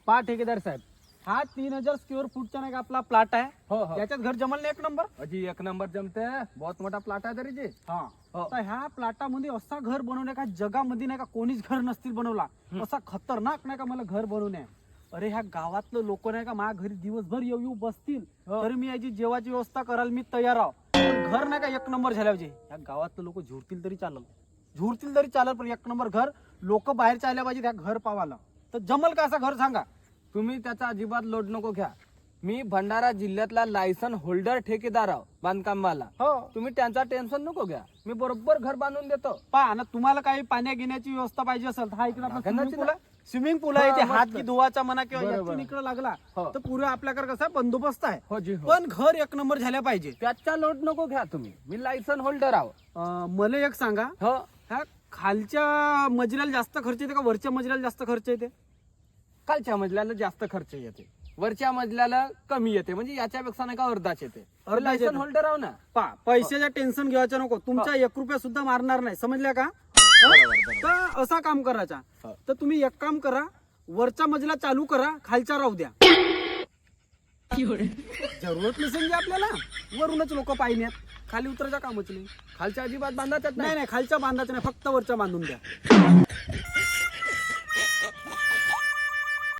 पहा ठेकेदार साहेब, हा 3000 स्क्वेअर फूटचा नाही का आपला प्लॉट आहे. हो हो याच्यात घर जमल ना एक नंबर. अजी एक नंबर जमते. बहुत मोठा प्लॉट आहे तरी जी. हा हो. तर ह्या प्लॉटामध्ये असा घर बनवणे का जगामध्ये नाही का कोणीच घर नसतील बनवला असा खतरनाक नाही का मला घर बनवणे. अरे ह्या गावातलं लोक नाही का माझ्या घरी दिवसभर येऊ बसतील हो. तरी मी याची जेवाची व्यवस्था करायला मी तयार आहो. पण घर नाही का एक नंबर झाल्या पाहिजे. ह्या गावातलं लोक झुरतील तरी चालल पण एक नंबर घर लोक बाहेर चालल्या पाहिजे त्या घर पावाला. तर जमल का असं घर सांगा. तुम्ही त्याचा अजिबात लोड नको घ्या. मी भंडारा जिल्ह्यातला लायसन होल्डर ठेकेदार आहो बांधकामवाला. हो तुम्ही त्यांचा टेन्शन नको घ्या. मी बरोबर घर बांधून देतो. पहा ना तुम्हाला काही पाण्या घेण्याची व्यवस्था पाहिजे असेल तर हा इकडे आपला लागणारच स्विमिंग पूल ना. आहे. स्विमिंग पूल आहे हा, ते मस्त. हात की धुवाचा म्हणा किंवा बरोबर. यातून इकडे लागला हो. तर पुरे आपल्याकडे कसा बंदोबस्त आहे. हो जी हो. पण घर एक नंबर झाल्या पाहिजे. त्याचा लोड नको घ्या तुम्ही. मी लायसन होल्डर आहो. मला एक सांगा, हो ह्या खालच्या मजल्याला जास्त खर्च येते का वरच्या मजल्याला जास्त खर्च येते. खालच्या मजल्याला जास्त खर्च येते, वरच्या मजल्याला कमी येते. म्हणजे याच्यापेक्षा नाही का अर्धाच येते. अर्धाच लायसन येते. होल्डर आहो ना. पहा पैशाच्या टेन्शन घ्यायचं नको. तुमचा 1 रुपया सुद्धा मारणार नाही समजल्या का. तर असा काम करायचा. हो. तर तुम्ही एक काम करा, वरचा मजला चालू करा, खालचा राहू द्या. जरूरत नसेल आपल्याला वरूनच लोक पाहिजे, खाली उतरायचं कामच नाही. खालच्या अजिबात बांधायचं नाही नाही खालच्या बांधायचं नाही, फक्त वरच्या बांधून द्या.